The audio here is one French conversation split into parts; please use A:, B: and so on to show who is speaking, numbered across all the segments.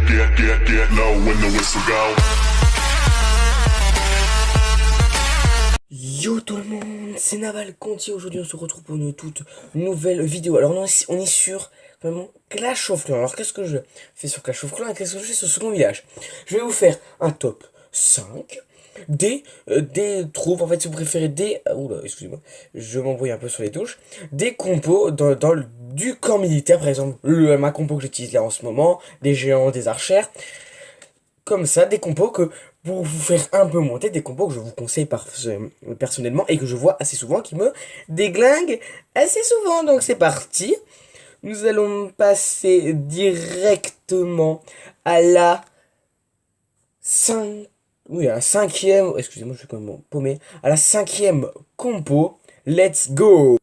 A: get low when the whistle go.
B: Yo tout le monde, c'est Naval Conti. Aujourd'hui on se retrouve pour une toute nouvelle vidéo. Alors on est sur vraiment Clash of Clans. Alors qu'est-ce que je fais sur Clash of Clans et qu'est-ce que je fais sur Second Village? Je vais vous faire un top 5 des troupes, en fait si vous préférez des... oula, excusez-moi, je m'embrouille un peu sur les touches. Des compos du camp militaire, par exemple ma compo que j'utilise là en ce moment, des géants, des archères. Comme ça, des compos que pour vous faire un peu monter, des compos que je vous conseille personnellement et que je vois assez souvent qui me déglinguent assez souvent. Donc c'est parti. Nous allons passer directement à la 5e, excusez-moi, je suis quand même paumé, à la 5e compo. Let's go.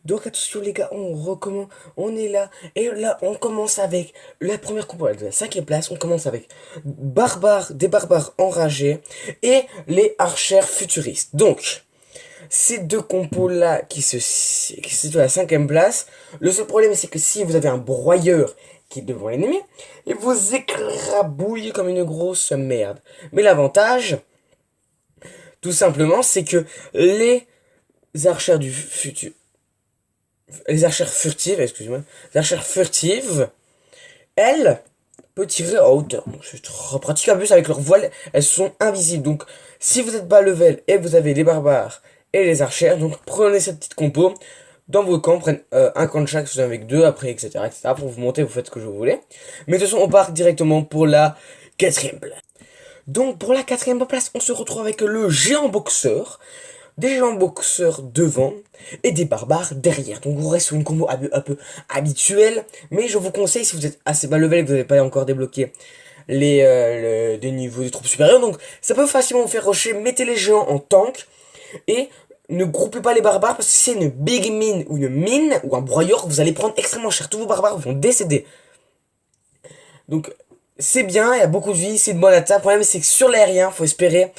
B: Donc attention les gars, on recommence, on est là, et là on commence avec la première compo de la 5e place, on commence avec des barbares enragés et les archères futuristes. Donc, ces deux compos là qui se situent à la 5e place, le seul problème c'est que si vous avez un broyeur qui est devant l'ennemi, il vous écrabouille comme une grosse merde. Mais l'avantage, tout simplement, c'est que les archères du futur... Les archères furtives, excusez-moi, les archères furtives, elles peuvent tirer en hauteur. Donc c'est trop pratique. En plus, avec leur voile, elles sont invisibles. Donc, si vous êtes bas level et vous avez les barbares et les archères, donc prenez cette petite compo dans vos camps, prenez un camp de chaque, vous en avec deux, après, etc., etc. Pour vous monter, vous faites ce que je voulais. Mais de toute façon, on part directement pour la 4e place. Donc, pour la 4e place, on se retrouve avec le géant boxeur. Des géants boxeurs devant et des barbares derrière. Donc on reste sur une combo un peu habituelle. Mais je vous conseille, si vous êtes assez bas level et que vous n'avez pas encore débloqué des niveaux de troupes supérieures, donc ça peut facilement vous faire rusher. Mettez les géants en tank et ne groupez pas les barbares, parce que si c'est une big mine ou un broyeur, vous allez prendre extrêmement cher. Tous vos barbares vont décéder. Donc c'est bien, il y a beaucoup de vie, c'est une bonne attaque. Le problème c'est que sur l'aérien, faut espérer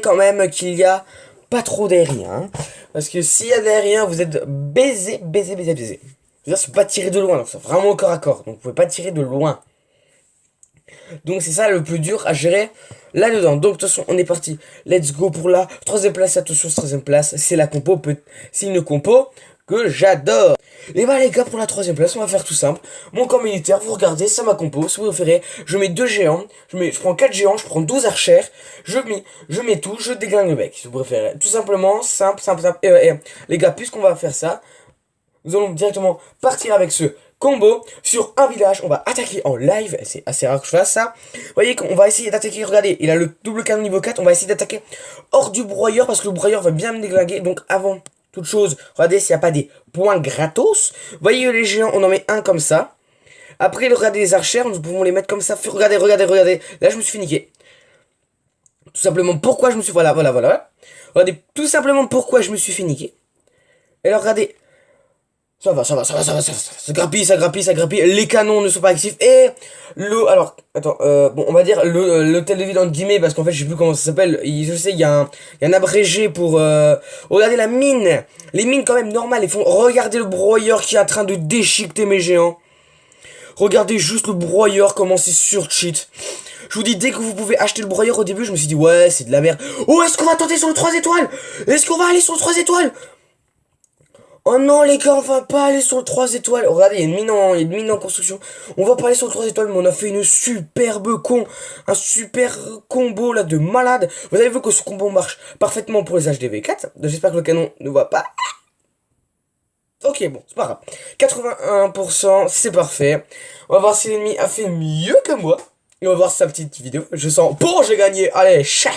B: quand même qu'il y a pas trop d'aérien, hein, parce que s'il y a d'aérien, vous êtes baisé. C'est-à-dire, c'est pas tirer de loin, donc c'est vraiment au corps à corps, donc vous pouvez pas tirer de loin. Donc c'est ça le plus dur à gérer là-dedans. Donc de toute façon, on est parti. Let's go pour la 3e place. Attention, 13e place, c'est la compo, c'est une compo que j'adore. Et bah les gars, pour la 3e place, on va faire tout simple. Mon camp militaire, vous regardez, ça ma compo. Si vous préférez, je mets 2 géants, je prends 4 géants, je prends 12 archères, je mets tout, je déglingue le mec, si vous préférez. Tout simplement, simple. Et les gars, puisqu'on va faire ça, nous allons directement partir avec ce combo sur un village. On va attaquer en live, c'est assez rare que je fasse ça. Vous voyez qu'on va essayer d'attaquer, regardez, il a le double canon niveau 4, on va essayer d'attaquer hors du broyeur, parce que le broyeur va bien me déglinguer. Donc avant toute chose, regardez s'il n'y a pas des points gratos. Vous voyez les géants, on en met un comme ça. Après, regardez les archères, nous pouvons les mettre comme ça. Regardez. Là, je me suis fait niquer. Tout simplement, pourquoi je me suis... Voilà. Regardez, tout simplement pourquoi je me suis fait niquer. Et alors, regardez. Ça va. Ça grappille. Les canons ne sont pas actifs. Et alors, attends, bon, on va dire l'hôtel de ville entre guillemets, parce qu'en fait, je sais plus comment ça s'appelle. Je sais, il y a un abrégé pour, regardez la mine. Les mines, quand même, normales. Regardez le broyeur qui est en train de déchiqueter mes géants. Regardez juste le broyeur, comment c'est sur-cheat. Je vous dis, dès que vous pouvez acheter le broyeur, au début, je me suis dit, ouais, c'est de la merde. Oh, est-ce qu'on va tenter sur le 3 étoiles? Est-ce qu'on va aller sur le 3 étoiles? Oh non les gars, on va pas aller sur le 3 étoiles. Regardez, il y a une mine en construction. On va pas aller sur le 3 étoiles, mais on a fait un super combo là de malade. Vous avez vu que ce combo marche parfaitement pour les HDV4. J'espère que le canon ne va pas. Ok, bon, c'est pas grave. 81%, c'est parfait. On va voir si l'ennemi a fait mieux que moi. Et on va voir sa petite vidéo. Je sens, bon, j'ai gagné. Allez, chat.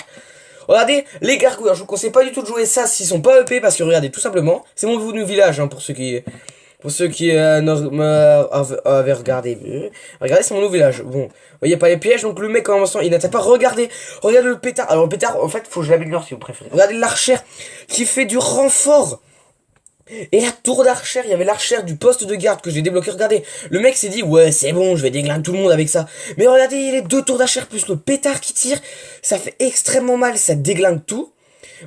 B: Regardez, les gargouilles, je vous conseille pas du tout de jouer ça s'ils sont pas EP, parce que regardez, tout simplement, c'est mon nouveau village, hein, pour ceux qui avaient regardé. Regardez, c'est mon nouveau village. Bon, vous voyez pas les pièges, donc le mec en instant, il n'attaque pas. Regardez le pétard. Alors le pétard, en fait, faut que je l'améliore si vous préférez. Regardez l'archère qui fait du renfort. Et la tour d'archère, il y avait l'archère du poste de garde que j'ai débloqué. Regardez, le mec s'est dit, ouais, c'est bon, je vais déglinguer tout le monde avec ça. Mais regardez, les 2 tours d'archère plus le pétard qui tire, ça fait extrêmement mal, ça déglingue tout.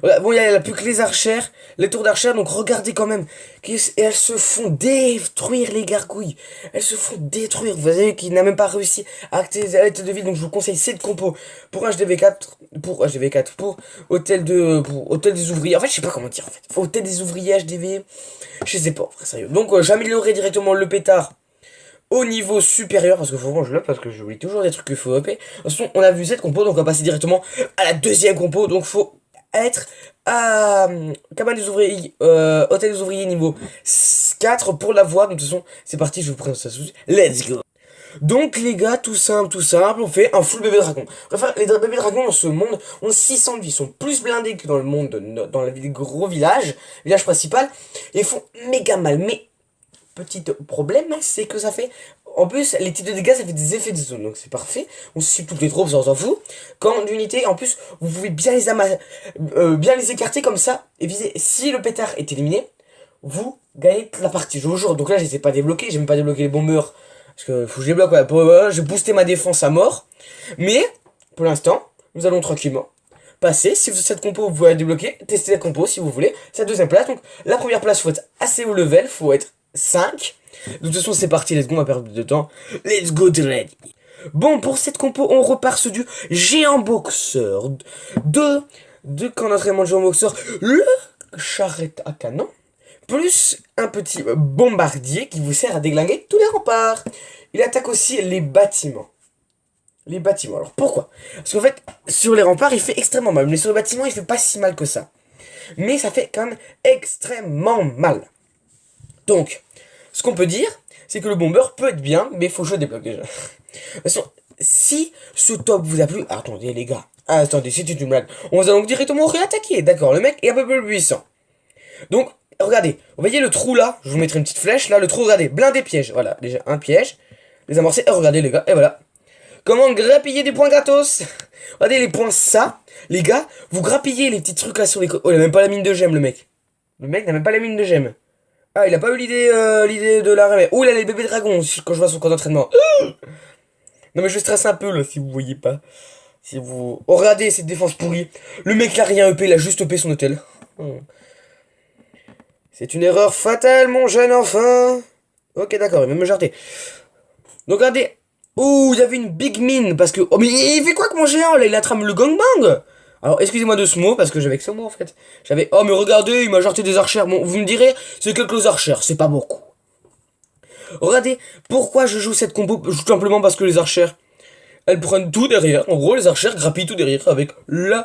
B: Bon, il n'y a plus que les archères. les tours d'archer, donc regardez quand même. Et elles se font détruire, les gargouilles. Elles se font détruire. Vous savez qu'il n'a même pas réussi à activer les ailettes de ville. Donc je vous conseille cette compo pour HDV4. Pour HDV4. Pour hôtel des ouvriers. En fait, je sais pas comment dire en fait. Hôtel des ouvriers HDV. Je sais pas, frère, sérieux. Donc j'améliorerai directement le pétard au niveau supérieur, parce que faut vraiment que je l'up, parce que j'oublie toujours des trucs qu'il faut upper. De toute façon, on a vu cette compo, donc on va passer directement à la deuxième compo. Donc faut être à cabane des ouvriers, hôtel des ouvriers niveau 4 pour la voix. Donc de toute façon, c'est parti, je vous présente ça tout de suite. Let's go. Donc les gars, tout simple, on fait un full bébé dragon. Enfin, les bébés dragons dans ce monde ont 600 de vie, ils sont plus blindés que dans le monde, dans la ville, gros village principal, et ils font méga mal. Mais petit problème, c'est que ça fait... En plus, les types de dégâts, ça fait des effets de zone, donc c'est parfait. On se suit toutes les troupes, ça on s'en fout. Quand l'unité, en plus, vous pouvez bien bien les écarter comme ça, et viser. Si le pétard est éliminé, vous gagnez la partie. Je vous jure. Donc là, je les ai pas débloqués, j'ai même pas débloqué les bombeurs. Parce que faut que je les bloque, ouais. J'ai boosté ma défense à mort. Mais, pour l'instant, nous allons tranquillement passer. Si vous cette compo, vous pouvez la débloquer. Tester la compo si vous voulez. C'est la deuxième place. Donc, la première place, faut être assez haut level. Faut être 5. De toute façon, c'est parti. Let's go, on va perdre de temps. Let's go, ready. Bon, pour cette compo, on repart sur du géant boxeur. De camp d'entraînement de géant boxeur. Le charrette à canon. Plus un petit bombardier qui vous sert à déglinguer tous les remparts. Il attaque aussi les bâtiments. Les bâtiments. Alors pourquoi? Parce qu'en fait, sur les remparts, il fait extrêmement mal. Mais sur les bâtiments, il fait pas si mal que ça. Mais ça fait quand même extrêmement mal. Donc, ce qu'on peut dire, c'est que le bomber peut être bien, mais il faut que je débloque déjà. De toute façon, si ce top vous a plu... Attendez les gars. Attendez, c'est une blague. On va donc directement réattaquer. D'accord, le mec est un peu plus puissant. Donc, regardez, vous voyez le trou là, je vous mettrai une petite flèche là, le trou, regardez, blindé piège, voilà, déjà un piège, les amorcer, et regardez les gars, et voilà. Comment grappiller des points gratos? Regardez les points ça, les gars, vous grappillez les petits trucs là sur les... Oh, il a même pas la mine de gemmes le mec. Le mec n'a même pas la mine de gemmes. Ah, il a pas eu l'idée de l'arrêt. Oh, il a les bébés dragons quand je vois son camp d'entraînement. Non mais je stresse un peu là, si vous voyez pas. Si vous... Oh, regardez cette défense pourrie. Le mec il a rien EP, il a juste EP son hôtel. C'est une erreur fatale, mon jeune enfant. Ok, d'accord, il va me jarter. Donc, regardez. Ouh, il y avait une big mine, parce que... Oh, mais il fait quoi que mon géant, là? Il attrame le gangbang. Alors, excusez-moi de ce mot, parce que j'avais que ce mot, en fait. J'avais... Oh, mais regardez, il m'a jarté des archères. Bon, vous me direz, c'est quelques archères, c'est pas beaucoup. Regardez, pourquoi je joue cette compo? Tout simplement parce que les archères... Elles prennent tout derrière. En gros, les archères grappillent tout derrière avec une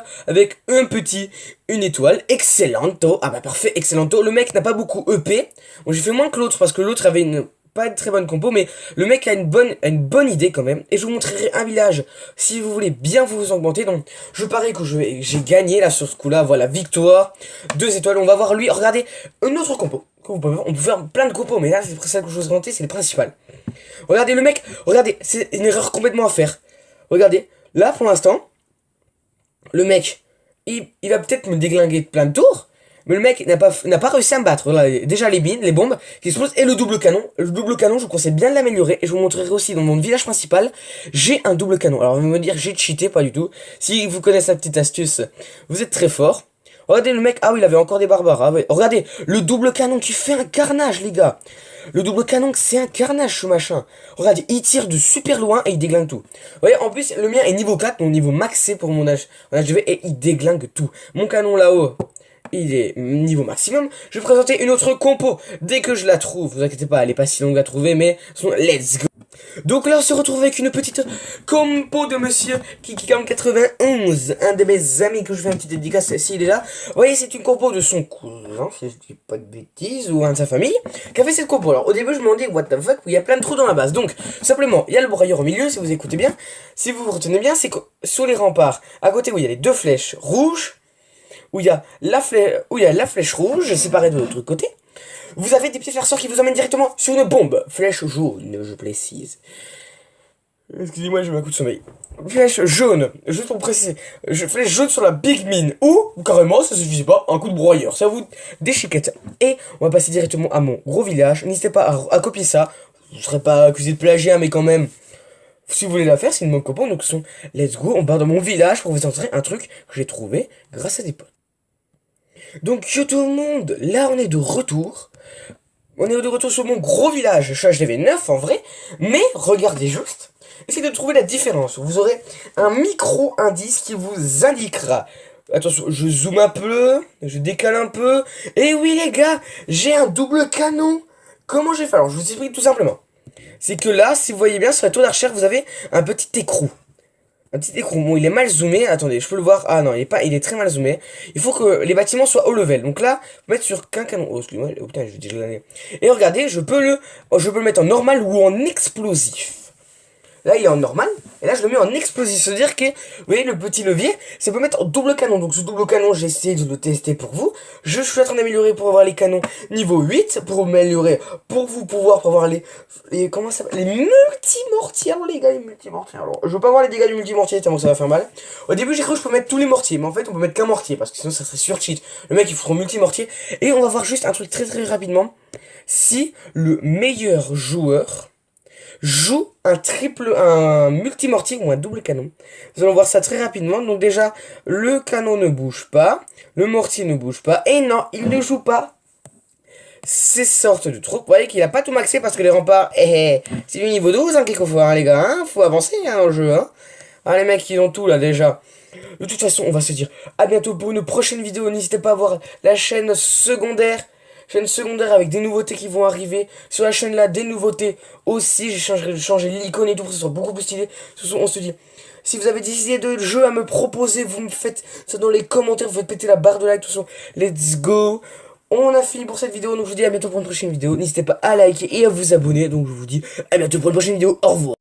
B: étoile. Excellento. Ah bah parfait, excellento. Le mec n'a pas beaucoup EP. Bon, j'ai fait moins que l'autre parce que l'autre avait pas une très bonne compo, mais le mec a une bonne idée quand même. Et je vous montrerai un village si vous voulez bien vous augmenter. Donc, je parie que j'ai gagné là sur ce coup-là. Voilà, victoire. 2 étoiles. On va voir lui. Regardez, une autre compo. On peut faire plein de compos, mais là, c'est celle que je vous ai présentée, c'est le principal. Regardez le mec. Regardez, c'est une erreur complètement à faire. Regardez, là pour l'instant, le mec, il va peut-être me déglinguer plein de tours, mais le mec n'a pas réussi à me battre. Voilà, déjà les mines, les bombes qui explosent, et le double canon. Le double canon, je vous conseille bien de l'améliorer, et je vous montrerai aussi dans mon village principal, j'ai un double canon. Alors vous me dire, j'ai cheaté, pas du tout. Si vous connaissez la petite astuce, vous êtes très fort. Regardez le mec, ah oui, il avait encore des barbares. Ah ouais. Regardez, le double canon qui fait un carnage, les gars. Le double canon, c'est un carnage, ce machin. Regardez, il tire de super loin et il déglingue tout. Vous voyez, en plus, le mien est niveau 4, mon niveau maxé pour mon HV, et il déglingue tout. Mon canon là-haut, il est niveau maximum. Je vais présenter une autre compo dès que je la trouve. Vous inquiétez pas, elle est pas si longue à trouver, mais let's go. Donc là, on se retrouve avec une petite compo de monsieur Kiki91, un de mes amis que je fais un petit dédicace ici, il est là. Vous voyez, c'est une compo de son cousin, si je dis pas de bêtises, ou un de sa famille, qui a fait cette compo. Alors, au début, je me demandais, what the fuck, il y a plein de trous dans la base. Donc, simplement, il y a le broyeur au milieu, si vous écoutez bien. Si vous vous retenez bien, c'est que sur les remparts, à côté où il y a les 2 flèches rouges, où il y a la flèche rouge, séparée de l'autre côté, vous avez des petits flasheurs qui vous emmènent directement sur une bombe. Flèche jaune, je précise. Excusez-moi, j'ai eu un coup de sommeil. Flèche jaune, juste pour préciser. Flèche jaune sur la big mine. Ou, carrément, ça suffisait pas, un coup de broyeur. Ça vous déchiquette. Et on va passer directement à mon gros village. N'hésitez pas à copier ça. Je ne serai pas accusé de plagiat, mais quand même. Si vous voulez la faire, c'est une bonne compo. Donc, let's go, on part dans mon village pour vous montrer un truc que j'ai trouvé grâce à des potes. Donc yo tout le monde, là on est de retour. On est de retour sur mon gros village. Je suis HDV9 en vrai. Mais regardez juste. Essayez de trouver la différence. Vous aurez un micro-indice qui vous indiquera. Attention, je zoome un peu. Je décale un peu. Et oui les gars, j'ai un double canon. Comment j'ai fait? Alors je vous explique tout simplement. C'est que là, si vous voyez bien sur la tour d'archère, vous avez un petit écrou. Un petit écrou. Bon, il est mal zoomé. Attendez, je peux le voir. Ah non, il est très mal zoomé. Il faut que les bâtiments soient haut level. Donc là, vous mettre sur qu'un canon. Oh, excusez-moi. Oh putain, je vais dire l'année. Et regardez, je peux le mettre en normal ou en explosif. Là, il est en normal. Et là, je le mets en explosif. C'est-à-dire que, vous voyez, le petit levier, ça peut mettre en double canon. Donc, ce double canon, j'ai essayé de le tester pour vous. Je suis en train d'améliorer pour avoir les canons niveau 8. Pour m'améliorer, pour vous pouvoir, pour avoir comment ça s'appelle? Les multimortiers. Alors, les gars, les multimortiers. Alors, je veux pas avoir les dégâts du multimortier, tellement que ça va faire mal. Au début, j'ai cru que je peux mettre tous les mortiers. Mais en fait, on peut mettre qu'un mortier. Parce que sinon, ça serait sur cheat. Le mec, il faut multimortier. Et on va voir juste un truc très très rapidement. Si le meilleur joueur joue un multimortier ou un double canon. Nous allons voir ça très rapidement. Donc déjà, le canon ne bouge pas, le mortier ne bouge pas, et non, il ne joue pas ces sortes de trucs. Vous voyez qu'il a pas tout maxé parce que les remparts, c'est du niveau 12 hein, qu'il faut faire, hein, les gars, hein, faut avancer hein, dans le jeu. Hein. Ah, les mecs, ils ont tout là déjà. De toute façon, on va se dire à bientôt pour une prochaine vidéo. N'hésitez pas à voir la chaîne secondaire. Chaîne secondaire avec des nouveautés qui vont arriver. Sur la chaîne là, des nouveautés aussi. J'ai changé l'icône et tout pour que ce soit beaucoup plus stylé. On se dit, si vous avez des idées de jeux à me proposer, vous me faites ça dans les commentaires. Vous faites péter la barre de like. Tout ça. Let's go. On a fini pour cette vidéo. Donc je vous dis à bientôt pour une prochaine vidéo. N'hésitez pas à liker et à vous abonner. Donc je vous dis à bientôt pour une prochaine vidéo. Au revoir.